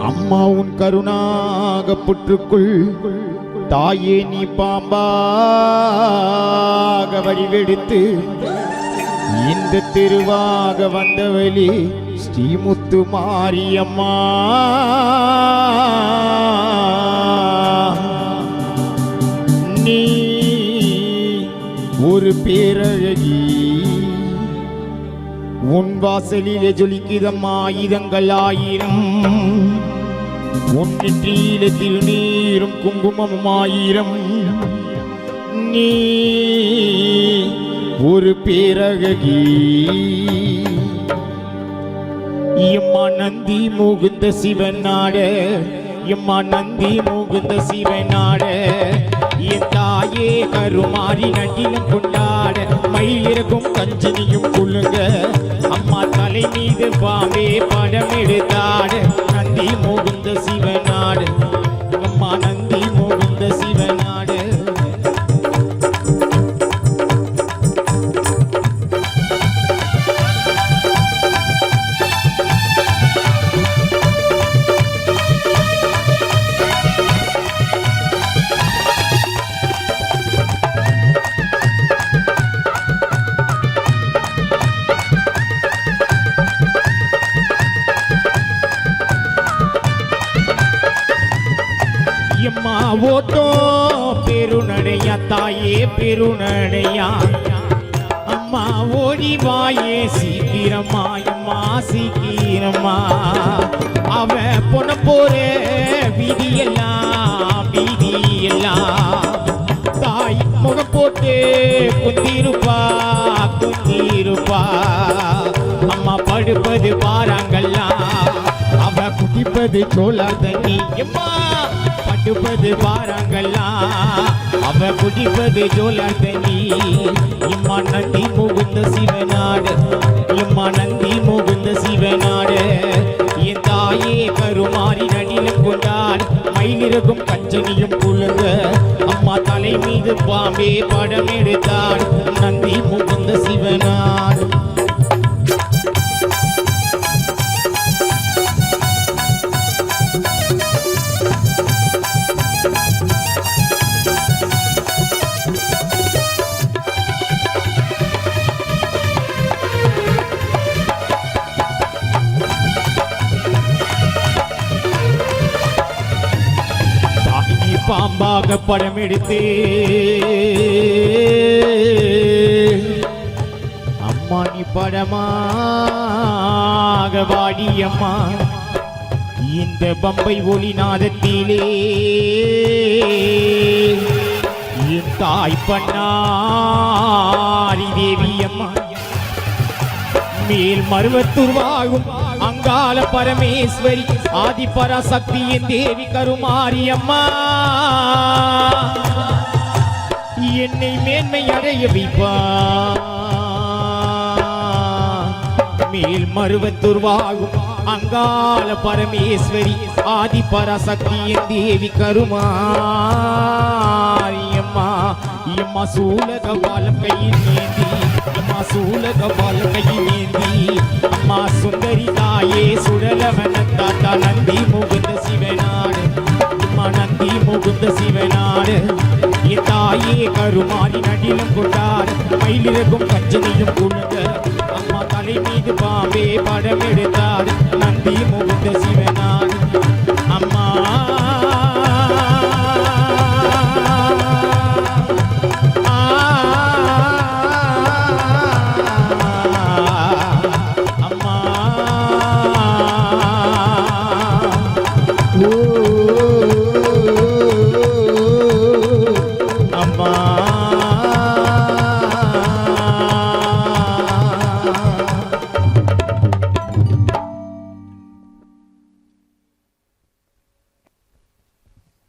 அம்மா உன் கருணாக புற்றுக்குள் தாயே நீ பாம்பாக வடிவெடுத்து இந்த திருவாக வந்தவளே ஸ்ரீமுத்து மாரியம்மா. நீ ஒரு பேரழகி, உன் வாசலிலே ஜொலிக்குதம்மா ஆயுதங்கள் ஆயிரம், உன் நெற்றியில திருநீரும் குங்குமமும் ஆயிரம். நீ ஒரு பேரழகி, எம்மா நந்தி முகுந்த சிவன் நாட, எம்மா நந்தி முகுந்த சிவன் நாட, என் தாயே கருமாறி நட்டிலும் கொண்டாட, மயிலிறக்கும் கஞ்சனியும் குழுங்க, அம்மா தலை மீது பாம்பே படம் எடுத்தாட, நந்தி முகுந்த சிவன் நாட, அம்மா நந்தி முகுந்த சிவன் நாட. எம்மா ஓட்டோ பெருநடையா தாயே பெருநடையா, அம்மா ஓடி வாயே சீக்கிரமா எம்மா சீக்கிரமா. அவ பொண்ண போற விதியெல்லாம் விதியெல்லாம், தாய் முகம் போட்டு குந்திருப்பா குந்திருப்பா. அம்மா படுப்பது பாறாங்கல்லாம், அவ குடிப்பது சோழா தண்ணி, எம்மா படுப்பது பாறாங்கல்லாம், அவ குடிப்பது சோழா தண்ணி. எம்மா நந்தி முகுந்த சிவநாடு, எம்மா நந்தி முகுந்த சிவநாடு, என் தாயே கருமாறி நடிலும் கொண்டாள், மயிலிறகும் கஞ்சனியும் குழுங்க, அம்மா தலை மீது பாம்பே படம் எடுத்தாள், நந்தி முகுந்த சிவநாடு. பாம்பாக படம் எடுத்து அம்மா நீ படமாக வாடியம்மா, இந்த பம்பை ஒளி நாதத்திலே என் தாய் பண்ணாரி தேவி அம்மா. மேல் மருவத்தூர் வாழும் அங்காள பரமேஸ்வரி ஆதி பராசக்தியின் தேவி கருமாரி அம்மா, என்னை மேன்மை அடைய வைப்பா. மேல் மருவத்தூர் வாழும் அங்காள பரமேஸ்வரி ஆதி பராசக்தியின் தேவி கருமாரி அம்மா. எம்மா சூலகபாலம் கையில் ஏந்தி, அம்மா சூலகபாலம் கையில் ஏந்தி, அம்மா சுந்தரி தாயே சுடலவன தாத்தா நந்தி முகுந்த சிவநாடு, அம்மா நந்தி முகுந்த சிவநாடு, என் தாயே கருமாறி நடிலும் கொண்டாடு, மயிலிறகும் கஞ்சனையும் குழுங்க, அம்மா தலை மீது பாம்பே படம் எடுத்தாடு, நந்தி முகுந்த சிவநாடு. அம்மா Oh